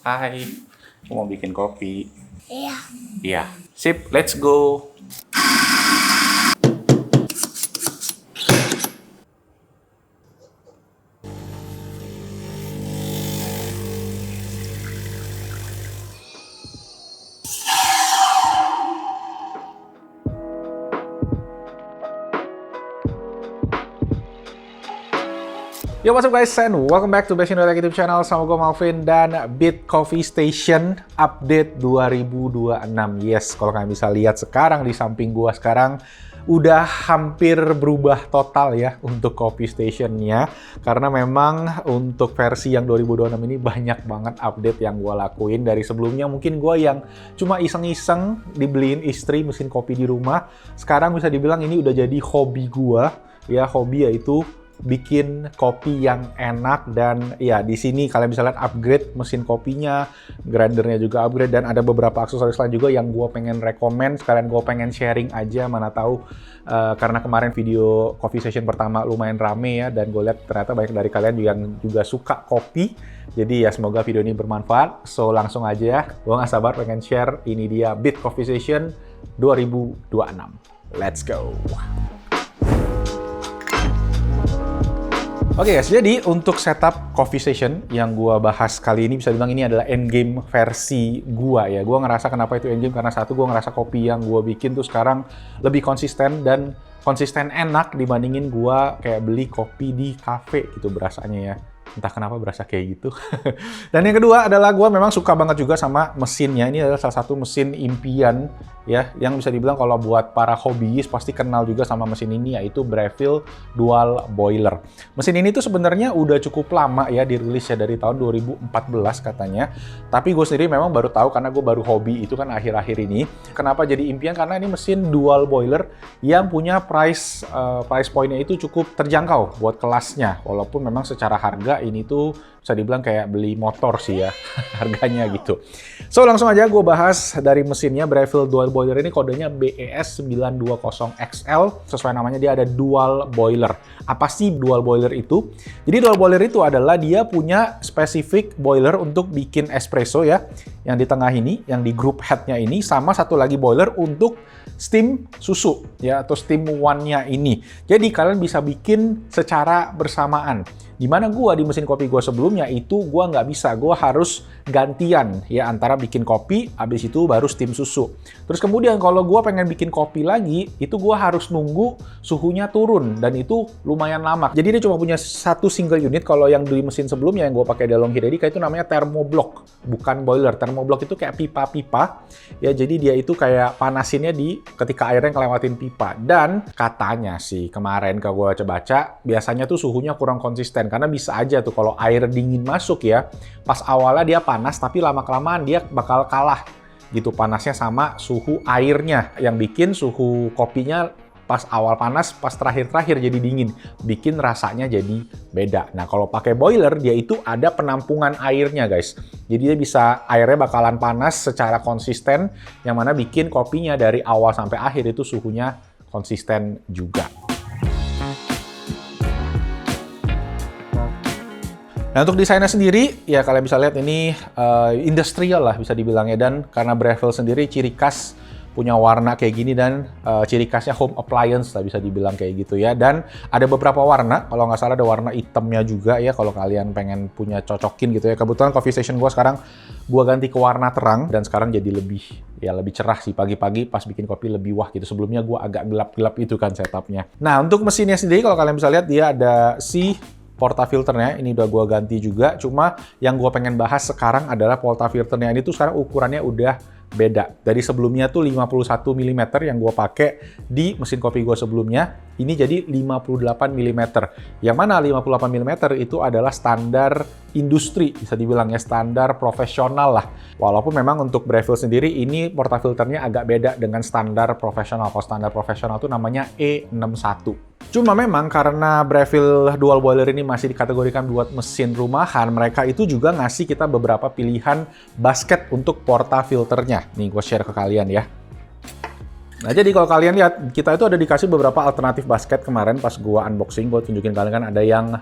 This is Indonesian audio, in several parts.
Hai, aku mau bikin kopi. Iya. Iya, sip, let's go. Yo, what's up guys, and welcome back to Best Indo Tech YouTube channel. Sama gue Malvin dan Bit Coffee Station update 2026. Yes, kalau kalian bisa lihat sekarang di samping gue sekarang udah hampir berubah total ya untuk Coffee Station-nya. Karena memang untuk versi yang 2026 ini banyak banget update yang gue lakuin. Dari sebelumnya mungkin gue yang cuma iseng-iseng dibeliin istri mesin kopi di rumah. Sekarang bisa dibilang ini udah jadi hobi gue. Ya, hobi yaitu bikin kopi yang enak. Dan ya di sini kalian bisa lihat upgrade mesin kopinya, grindernya juga upgrade, dan ada beberapa aksesoris lain juga yang gue pengen rekomen, sekalian gue pengen sharing aja, mana tahu karena kemarin video coffee session pertama lumayan rame ya, dan gue lihat ternyata banyak dari kalian yang juga suka kopi. Jadi ya semoga video ini bermanfaat. So langsung aja ya, gue gak sabar pengen share. Ini dia Bit Coffee Session 2026. Let's go. Oke guys, jadi untuk setup coffee session yang gua bahas kali ini bisa dibilang ini adalah endgame versi gua ya. Gua ngerasa kenapa itu endgame, karena satu, gua ngerasa kopi yang gua bikin tuh sekarang lebih konsisten dan konsisten enak dibandingin gua kayak beli kopi di cafe gitu berasanya ya. Entah kenapa berasa kayak gitu. Dan yang kedua adalah gue memang suka banget juga sama mesinnya. Ini adalah salah satu mesin impian ya, yang bisa dibilang kalau buat para hobiis pasti kenal juga sama mesin ini, yaitu Breville Dual Boiler. Mesin ini tuh sebenarnya udah cukup lama ya dirilis ya, dari tahun 2014 katanya. Tapi gue sendiri memang baru tahu karena gue baru hobi itu kan akhir-akhir ini. Kenapa jadi impian? Karena ini mesin dual boiler yang punya price point-nya itu cukup terjangkau buat kelasnya. Walaupun memang secara harga ini tuh bisa dibilang kayak beli motor sih ya harganya gitu. So langsung aja gue bahas dari mesinnya. Breville Dual Boiler ini kodenya BES920XL. Sesuai namanya dia ada dual boiler. Apa sih dual boiler itu? Jadi dual boiler itu adalah dia punya spesifik boiler untuk bikin espresso ya, yang di tengah ini, yang di group head-nya ini, sama satu lagi boiler untuk steam susu ya, atau steam one-nya ini. Jadi kalian bisa bikin secara bersamaan. Dimana gua di mesin kopi gua sebelumnya itu gua nggak bisa, gua harus gantian ya antara bikin kopi, habis itu baru steam susu. Terus kemudian kalau gua pengen bikin kopi lagi, itu gua harus nunggu suhunya turun, dan itu lumayan lama. Jadi dia cuma punya satu single unit. Kalau yang di mesin sebelumnya yang gua pakai DeLonghi Dedica itu namanya thermoblock, bukan boiler. Thermoblock itu kayak pipa-pipa ya, jadi dia itu kayak panasinnya di ketika airnya ngelewatin pipa. Dan katanya sih kemarin kalau gua baca, biasanya tuh suhunya kurang konsisten. Karena bisa aja tuh kalau air dingin masuk ya, pas awalnya dia panas, tapi lama-kelamaan dia bakal kalah gitu panasnya sama suhu airnya, yang bikin suhu kopinya pas awal panas, pas terakhir-terakhir jadi dingin, bikin rasanya jadi beda. Nah kalau pakai boiler, dia itu ada penampungan airnya guys, jadi dia bisa, airnya bakalan panas secara konsisten, yang mana bikin kopinya dari awal sampai akhir itu suhunya konsisten juga. Nah untuk desainnya sendiri, ya kalian bisa lihat ini industrial lah bisa dibilangnya. Dan karena Breville sendiri ciri khas punya warna kayak gini, dan ciri khasnya home appliance lah bisa dibilang kayak gitu ya. Dan ada beberapa warna, kalau nggak salah ada warna hitamnya juga ya, kalau kalian pengen punya cocokin gitu ya. Kebetulan coffee station gue sekarang gue ganti ke warna terang, dan sekarang jadi lebih cerah sih. Pagi-pagi pas bikin kopi lebih wah gitu. Sebelumnya gue agak gelap-gelap itu kan setupnya. Nah untuk mesinnya sendiri kalau kalian bisa lihat, dia ada si portafilternya, ini udah gue ganti juga. Cuma yang gue pengen bahas sekarang adalah portafilternya ini tuh sekarang ukurannya udah beda. Dari sebelumnya tuh 51 mm yang gue pakai di mesin kopi gue sebelumnya, ini jadi 58 mm. Yang mana 58 mm itu adalah standar industri, bisa dibilang ya standar profesional lah. Walaupun memang untuk Breville sendiri ini portafilternya agak beda dengan standar profesional. Kalau standar profesional tuh namanya E61. Cuma memang karena Breville Dual Boiler ini masih dikategorikan buat mesin rumahan, mereka itu juga ngasih kita beberapa pilihan basket untuk portafilternya. Nih gue share ke kalian ya. Nah, jadi kalau kalian lihat, kita itu ada dikasih beberapa alternatif basket kemarin pas gua unboxing. Gua tunjukin kalian kan ada yang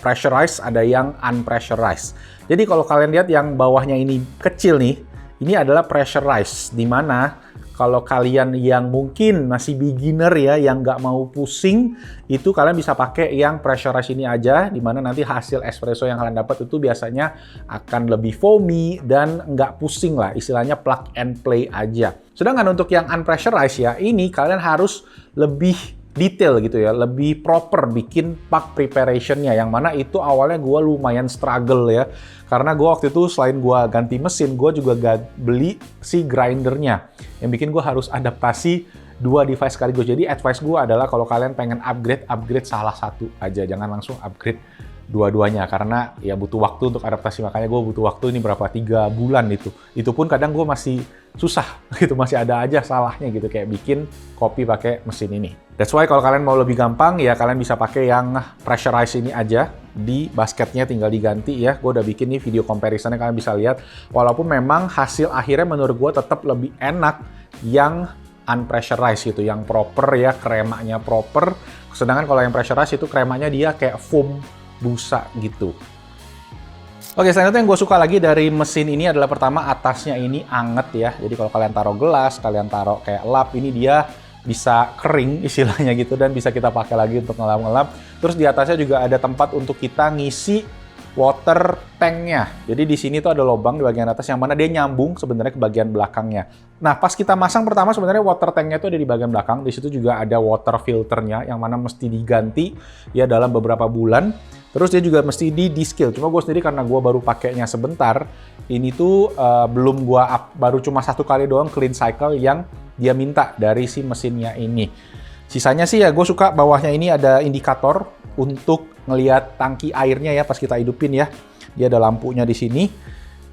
pressurized, ada yang unpressurized. Jadi kalau kalian lihat yang bawahnya ini kecil nih, ini adalah pressurized, di mana kalau kalian yang mungkin masih beginner ya, yang nggak mau pusing, itu kalian bisa pakai yang pressurized ini aja, di mana nanti hasil espresso yang kalian dapat itu biasanya akan lebih foamy dan nggak pusing lah, istilahnya plug and play aja. Sedangkan untuk yang unpressurized ya, ini kalian harus lebih detail gitu ya, lebih proper bikin puck preparationnya, yang mana itu awalnya gue lumayan struggle ya, karena gue waktu itu selain gue ganti mesin, gue juga beli si grindernya, yang bikin gue harus adaptasi dua device sekaligus. Jadi advice gue adalah kalau kalian pengen upgrade salah satu aja, jangan langsung upgrade dua-duanya, karena ya butuh waktu untuk adaptasi. Makanya gue butuh waktu ini berapa, 3 bulan itu pun kadang gue masih susah gitu, masih ada aja salahnya gitu, kayak bikin kopi pakai mesin ini. That's why kalau kalian mau lebih gampang ya, kalian bisa pakai yang pressurized ini aja, di basketnya tinggal diganti ya. Gue udah bikin nih video comparisonnya, kalian bisa lihat, walaupun memang hasil akhirnya menurut gue tetap lebih enak yang unpressurized gitu, yang proper ya, kremanya proper. Sedangkan kalau yang pressurized itu kremanya dia kayak foam busa gitu. Oke, selanjutnya yang gue suka lagi dari mesin ini adalah pertama atasnya ini anget ya. Jadi kalau kalian taruh gelas, kalian taruh kayak lap, ini dia bisa kering istilahnya gitu, dan bisa kita pakai lagi untuk ngelap-ngelap. Terus di atasnya juga ada tempat untuk kita ngisi water tanknya. Jadi di sini tuh ada lubang di bagian atas yang mana dia nyambung sebenarnya ke bagian belakangnya. Nah, pas kita masang pertama sebenarnya water tanknya itu ada di bagian belakang. Di situ juga ada water filternya yang mana mesti diganti ya dalam beberapa bulan. Terus dia juga mesti di-skill. Cuma gue sendiri karena gue baru pakainya sebentar, ini tuh belum gue baru cuma 1 kali doang clean cycle yang dia minta dari si mesinnya ini. Sisanya sih ya gue suka bawahnya ini ada indikator untuk ngelihat tangki airnya ya pas kita hidupin ya. Dia ada lampunya di sini.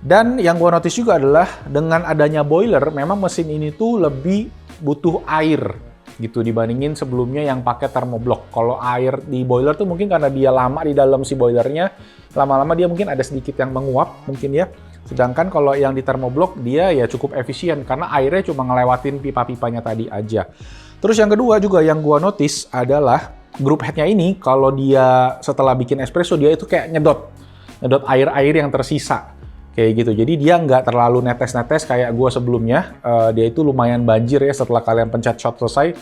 Dan yang gue notice juga adalah dengan adanya boiler, memang mesin ini tuh lebih butuh air gitu dibandingin sebelumnya yang pakai thermoblock. Kalau air di boiler tuh mungkin karena dia lama di dalam si boilernya, lama-lama dia mungkin ada sedikit yang menguap mungkin ya. Sedangkan kalau yang di thermoblock dia ya cukup efisien karena airnya cuma ngelewatin pipa-pipanya tadi aja. Terus yang kedua juga yang gua notice adalah group headnya ini, kalau dia setelah bikin espresso dia itu kayak nyedot air-air yang tersisa. Kayak gitu, jadi dia nggak terlalu netes-netes kayak gua sebelumnya. Dia itu lumayan banjir ya, setelah kalian pencet shot selesai,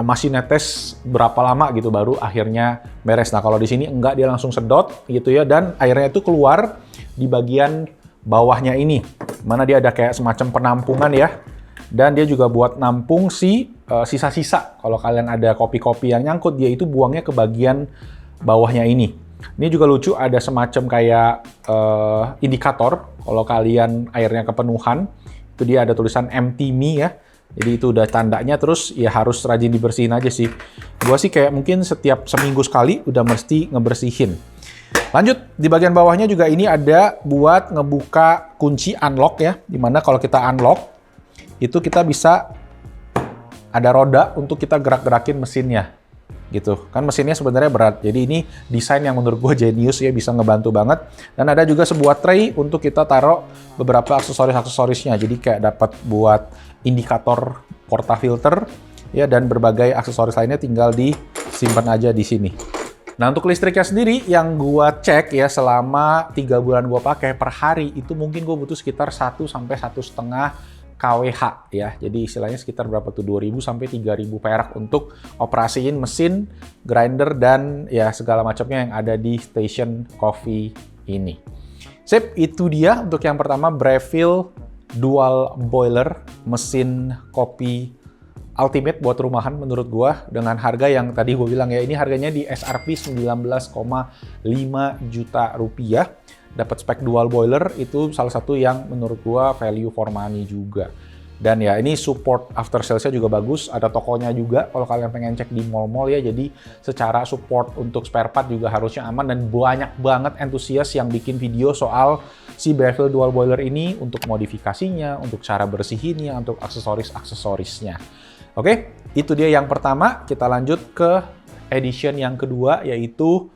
masih netes berapa lama gitu baru akhirnya beres. Nah kalau di sini enggak, dia langsung sedot gitu ya, dan airnya itu keluar di bagian bawahnya ini, mana dia ada kayak semacam penampungan ya, dan dia juga buat nampung si sisa-sisa. Kalau kalian ada kopi-kopi yang nyangkut, dia itu buangnya ke bagian bawahnya ini. Ini juga lucu, ada semacam kayak indikator kalau kalian airnya kepenuhan, itu dia ada tulisan empty me ya. Jadi itu udah tandanya, terus ya harus rajin dibersihin aja sih. Gua sih kayak mungkin setiap seminggu sekali udah mesti ngebersihin. Lanjut, di bagian bawahnya juga ini ada buat ngebuka kunci unlock ya, dimana kalau kita unlock, itu kita bisa ada roda untuk kita gerak-gerakin mesinnya. Gitu kan, mesinnya sebenarnya berat, jadi ini desain yang menurut gue jenius ya, bisa ngebantu banget. Dan ada juga sebuah tray untuk kita taruh beberapa aksesoris-aksesorisnya, jadi kayak dapat buat indikator portafilter ya, dan berbagai aksesoris lainnya tinggal disimpan aja di sini. Nah untuk listriknya sendiri yang gue cek ya selama 3 bulan gue pakai, per hari itu mungkin gue butuh sekitar 1 sampai 1,5 kWh ya. Jadi istilahnya sekitar berapa tuh, 2.000 sampai 3.000 perak untuk operasiin mesin, grinder, dan ya segala macamnya yang ada di station coffee ini. Sip, itu dia untuk yang pertama, Breville Dual Boiler, mesin kopi ultimate buat rumahan menurut gua, dengan harga yang tadi gua bilang ya, ini harganya di SRP 19,5 juta rupiah. Dapat spek dual boiler, itu salah satu yang menurut gua value for money juga. Dan ya ini support after sales-nya juga bagus, ada tokonya juga kalau kalian pengen cek di mall-mall ya. Jadi secara support untuk spare part juga harusnya aman, dan banyak banget entusias yang bikin video soal si Breville Dual Boiler ini, untuk modifikasinya, untuk cara bersihinnya, untuk aksesoris-aksesorisnya. Oke, itu dia yang pertama. Kita lanjut ke edition yang kedua, yaitu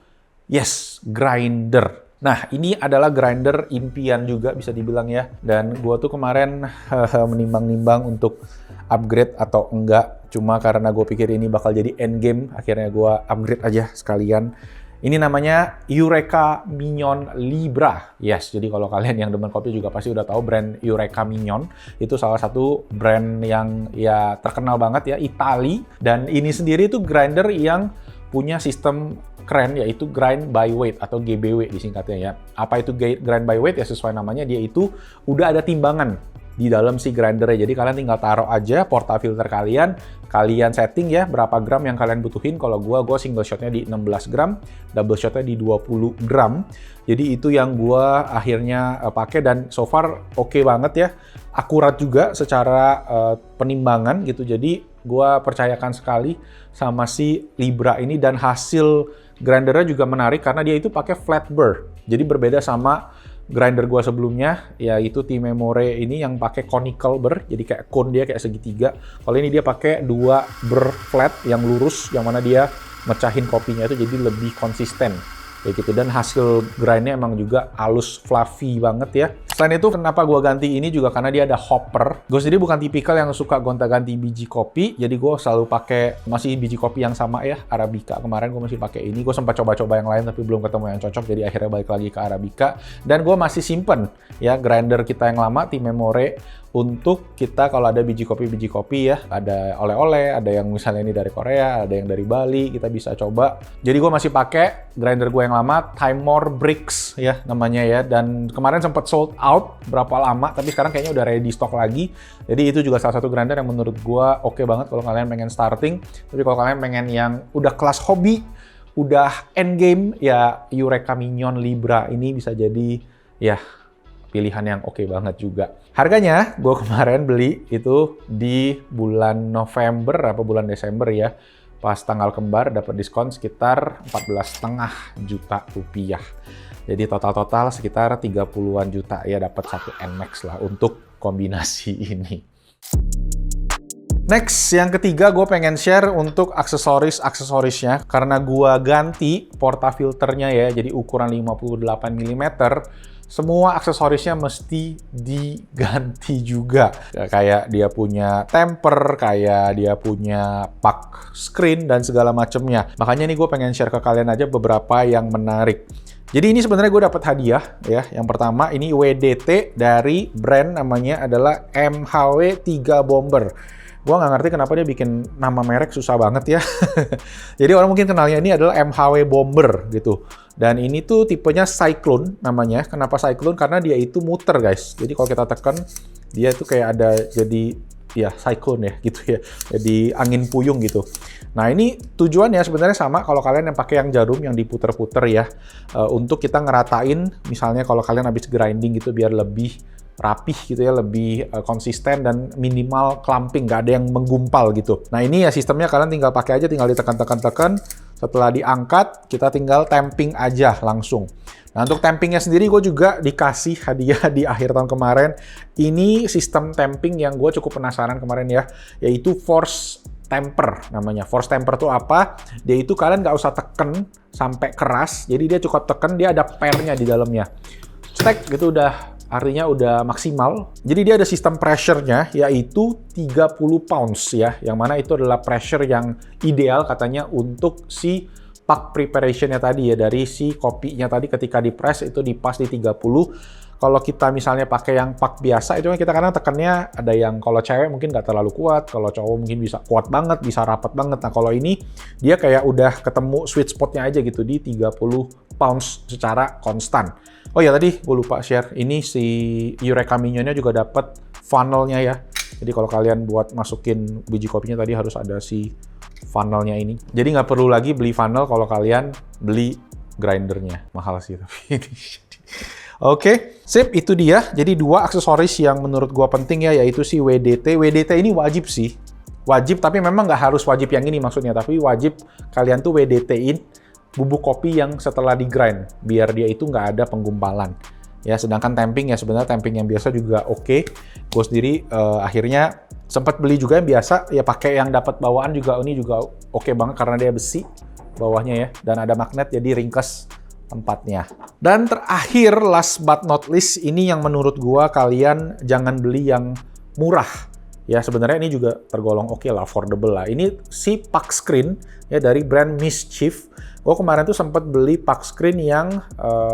grinder. Nah, ini adalah grinder impian juga bisa dibilang ya. Dan gua tuh kemarin menimbang-nimbang untuk upgrade atau enggak. Cuma karena gue pikir ini bakal jadi endgame, akhirnya gua upgrade aja sekalian. Ini namanya Eureka Mignon Libra. Yes, jadi kalau kalian yang demen kopi juga pasti udah tahu brand Eureka Mignon. Itu salah satu brand yang ya terkenal banget ya, Itali. Dan ini sendiri tuh grinder yang punya sistem keren, yaitu grind by weight atau GBW disingkatnya ya. Apa itu grind by weight? Ya sesuai namanya, dia itu udah ada timbangan di dalam si grindernya. Jadi kalian tinggal taruh aja portafilter kalian setting ya berapa gram yang kalian butuhin. Kalau gua single shotnya di 16 gram, double shotnya di 20 gram. Jadi itu yang gua akhirnya pakai dan so far oke banget ya. Akurat juga secara penimbangan gitu. Jadi gua percayakan sekali sama si Libra ini, dan hasil grindernya juga menarik karena dia itu pakai flat burr. Jadi berbeda sama grinder gua sebelumnya, yaitu Timemore ini yang pakai conical burr, jadi kayak cone dia kayak segitiga. Kalau ini dia pakai 2 burr flat yang lurus, yang mana dia mecahin kopinya itu jadi lebih konsisten. Kayak gitu, dan hasil grindnya emang juga halus, fluffy banget ya. Selain itu, kenapa gue ganti ini juga karena dia ada hopper. Gue sendiri bukan tipikal yang suka gonta-ganti biji kopi, jadi gue selalu pakai masih biji kopi yang sama ya, Arabica. Kemarin gue masih pakai ini, gue sempat coba-coba yang lain tapi belum ketemu yang cocok, jadi akhirnya balik lagi ke Arabica. Dan gue masih simpen ya grinder kita yang lama, Timemore, untuk kita kalau ada biji kopi ya, ada oleh-oleh, ada yang misalnya ini dari Korea, ada yang dari Bali, kita bisa coba. Jadi gue masih pakai grinder gue yang lama, Timemore Brix ya namanya ya, dan kemarin sempat sold out berapa lama, tapi sekarang kayaknya udah ready stock lagi. Jadi itu juga salah satu grinder yang menurut gue oke banget kalau kalian pengen starting. Tapi kalau kalian pengen yang udah kelas hobi, udah end game, ya Eureka Mignon Libra ini bisa jadi ya pilihan yang oke banget juga. Harganya gue kemarin beli itu di bulan November apa bulan Desember ya. Pas tanggal kembar dapat diskon sekitar 14,5 juta rupiah. Jadi total sekitar 30-an juta ya, dapat satu NMAX lah untuk kombinasi ini. Next, yang ketiga gue pengen share untuk aksesorisnya, karena gue ganti portafilternya ya, jadi ukuran 58 mm. Semua aksesorisnya mesti diganti juga. Kayak dia punya temper, kayak dia punya pak screen, dan segala macemnya. Makanya nih gue pengen share ke kalian aja beberapa yang menarik. Jadi ini sebenarnya gue dapat hadiah ya. Yang pertama ini WDT dari brand namanya adalah MHW 3 Bomber. Gue nggak ngerti kenapa dia bikin nama merek susah banget ya. Jadi orang mungkin kenalnya ini adalah MHW Bomber gitu. Dan ini tuh tipenya Cyclone namanya. Kenapa Cyclone? Karena dia itu muter guys. Jadi kalau kita tekan, dia tuh kayak ada jadi ya Cyclone ya gitu ya. Jadi angin puyung gitu. Nah ini tujuannya sebenarnya sama kalau kalian yang pakai yang jarum yang diputer-puter ya. Untuk kita ngeratain misalnya kalau kalian habis grinding gitu biar lebih rapih gitu ya, lebih konsisten dan minimal clumping, nggak ada yang menggumpal gitu. Nah ini ya sistemnya kalian tinggal pakai aja, tinggal ditekan-tekan. Setelah diangkat, kita tinggal tamping aja langsung. Nah untuk tampingnya sendiri gue juga dikasih hadiah di akhir tahun kemarin. Ini sistem tamping yang gue cukup penasaran kemarin ya, yaitu Force Temper namanya. Force Temper tuh apa? Dia itu kalian nggak usah teken sampai keras, jadi dia cukup teken, dia ada pairnya di dalamnya. Stek gitu udah, artinya udah maksimal. Jadi dia ada sistem pressure-nya yaitu 30 pounds ya, yang mana itu adalah pressure yang ideal katanya untuk si puck preparation-nya tadi ya, dari si kopinya tadi ketika di press itu di pas di 30. Kalau kita misalnya pakai yang puck biasa itu kan kita kadang tekannya ada yang kalau cewek mungkin nggak terlalu kuat, kalau cowok mungkin bisa kuat banget, bisa rapat banget. Nah kalau ini dia kayak udah ketemu sweet spot-nya aja gitu di 30 pounds secara konstan. Oh ya tadi gue lupa share, ini si Eureka Mignon-nya juga dapat funnel-nya ya. Jadi kalau kalian buat masukin biji kopinya tadi harus ada si funnel-nya ini. Jadi nggak perlu lagi beli funnel kalau kalian beli grindernya. Mahal sih tapi ini. Oke, sip, itu dia. Jadi dua aksesoris yang menurut gue penting ya, yaitu si WDT. WDT ini wajib sih. Wajib, tapi memang nggak harus wajib yang ini maksudnya. Tapi wajib kalian tuh WDT-in bubuk kopi yang setelah di grind, biar dia itu nggak ada penggumpalan. Ya, sedangkan tamping ya sebenarnya tamping yang biasa juga oke. Gue sendiri akhirnya sempat beli juga yang biasa, ya pakai yang dapat bawaan juga, ini juga oke banget karena dia besi bawahnya ya, dan ada magnet jadi ringkas tempatnya. Dan terakhir, last but not least, ini yang menurut gua kalian jangan beli yang murah. Ya sebenarnya ini juga tergolong oke lah, affordable lah. Ini si Pak Screen ya dari brand Mischief. Gue kemarin tuh sempat beli Pak Screen yang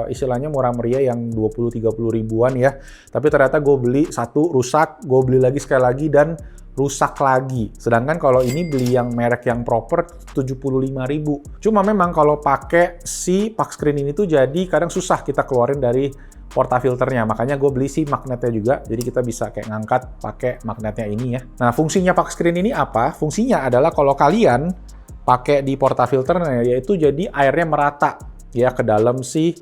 istilahnya murah meriah yang 20-30 ribuan ya. Tapi ternyata gue beli satu rusak, gue beli lagi sekali lagi dan rusak lagi. Sedangkan kalau ini beli yang merek yang proper 75.000. Cuma memang kalau pakai si Pak Screen ini tuh jadi kadang susah kita keluarin dari portafilternya. Makanya gue beli si magnetnya juga. Jadi kita bisa kayak ngangkat pakai magnetnya ini ya. Nah, fungsinya Pak Screen ini apa? Fungsinya adalah kalau kalian pakai di portafilternya yaitu jadi airnya merata ya ke dalam si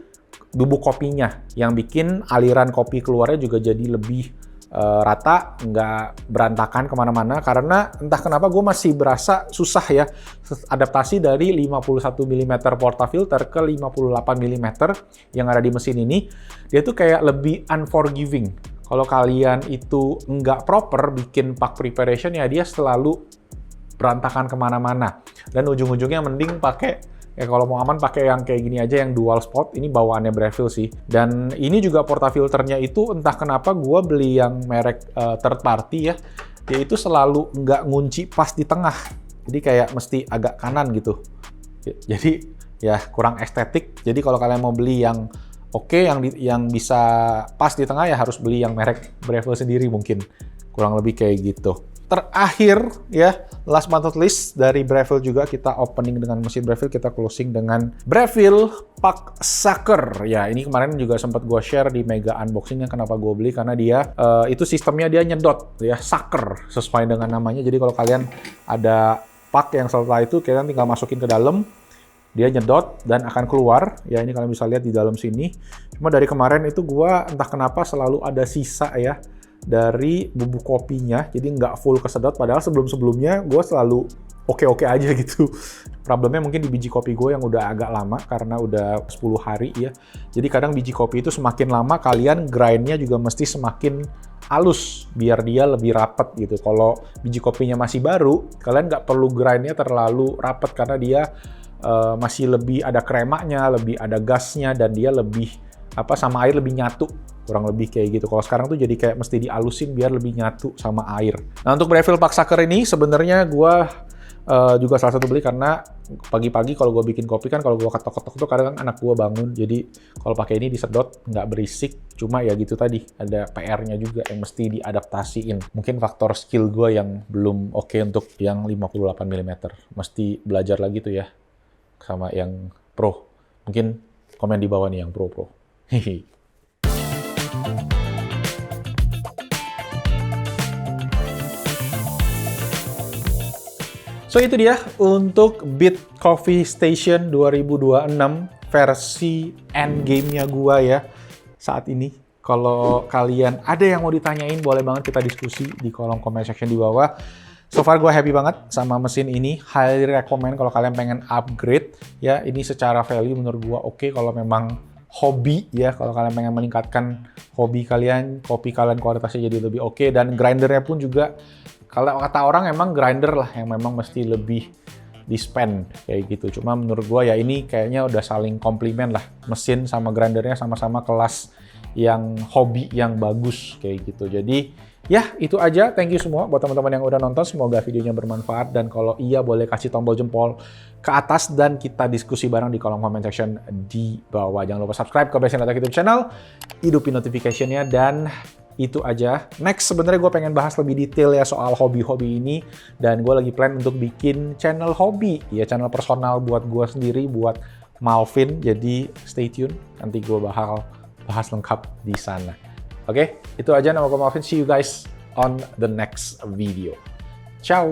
bubuk kopinya yang bikin aliran kopi keluarnya juga jadi lebih rata, nggak berantakan kemana-mana, karena entah kenapa gue masih berasa susah ya adaptasi dari 51 mm portafilter ke 58 mm yang ada di mesin ini. Dia tuh kayak lebih unforgiving. Kalau kalian itu nggak proper bikin pack preparation ya dia selalu berantakan kemana-mana. Dan ujung-ujungnya mending pakai ya kalau mau aman pakai yang kayak gini aja yang dual spot. Ini bawaannya Breville sih. Dan ini juga portafilternya itu entah kenapa gue beli yang merek third party ya. Dia itu selalu nggak ngunci pas di tengah. Jadi kayak mesti agak kanan gitu. Jadi ya kurang estetik. Jadi kalau kalian mau beli yang oke, yang bisa pas di tengah ya harus beli yang merek Breville sendiri mungkin. Kurang lebih kayak gitu. Terakhir ya, last but not least dari Breville juga kita opening dengan mesin Breville, kita closing dengan Breville Pak Sucker. Ya ini kemarin juga sempat gue share di mega unboxingnya kenapa gue beli, karena dia itu sistemnya dia nyedot ya, sucker sesuai dengan namanya. Jadi kalau kalian ada pak yang setelah itu kalian tinggal masukin ke dalam, dia nyedot dan akan keluar. Ya ini kalian bisa lihat di dalam sini. Cuma dari kemarin itu gue entah kenapa selalu ada sisa ya dari bubuk kopinya, jadi nggak full kesedot, padahal sebelum-sebelumnya gue selalu oke-oke aja gitu. Problemnya mungkin di biji kopi gue yang udah agak lama, karena udah 10 hari ya. Jadi kadang biji kopi itu semakin lama, kalian grindnya juga mesti semakin halus, biar dia lebih rapet gitu. Kalau biji kopinya masih baru, kalian nggak perlu grindnya terlalu rapet, karena dia masih lebih ada kremanya, lebih ada gasnya, dan dia lebih sama air lebih nyatu. Kurang lebih kayak gitu. Kalau sekarang tuh jadi kayak mesti dialusin biar lebih nyatu sama air. Nah untuk Breville Pak Sucker ini sebenarnya gue juga salah satu beli karena pagi-pagi kalau gue bikin kopi kan, kalau gue ketok-ketok tuh kadang anak gue bangun. Jadi kalau pakai ini disedot nggak berisik. Cuma ya gitu tadi, ada PR-nya juga yang mesti diadaptasiin. Mungkin faktor skill gue yang belum oke untuk yang 58 mm. Mesti belajar lagi tuh ya sama yang pro. Mungkin komen di bawah nih yang pro-pro. Hehe. So itu dia untuk Beat Coffee Station 2026 versi endgame-nya gua ya saat ini. Kalau kalian ada yang mau ditanyain, boleh banget kita diskusi di kolom comment section di bawah. So far gue happy banget sama mesin ini, highly recommend kalau kalian pengen upgrade ya. Ini secara value menurut gue oke kalau memang hobi ya, kalau kalian pengen meningkatkan hobi kalian, kopi kalian kualitasnya jadi lebih oke. Dan grindernya pun juga, kalau kata orang emang grinder lah yang memang mesti lebih di-spend kayak gitu. Cuma menurut gue ya ini kayaknya udah saling komplimen lah. Mesin sama grindernya sama-sama kelas yang hobi yang bagus kayak gitu. Jadi ya itu aja. Thank you semua buat teman-teman yang udah nonton. Semoga videonya bermanfaat. Dan kalau iya boleh kasih tombol jempol ke atas dan kita diskusi bareng di kolom comment section di bawah. Jangan lupa subscribe ke Blessing Letak YouTube channel. Hidupin notification-nya dan itu aja. Next sebenarnya gue pengen bahas lebih detail ya soal hobi-hobi ini, dan gue lagi plan untuk bikin channel hobi ya, channel personal buat gue sendiri, buat Malvin. Jadi stay tune, nanti gue bakal bahas lengkap di sana. Oke, itu aja. Nama gue Malvin. See you guys on the next video. Ciao.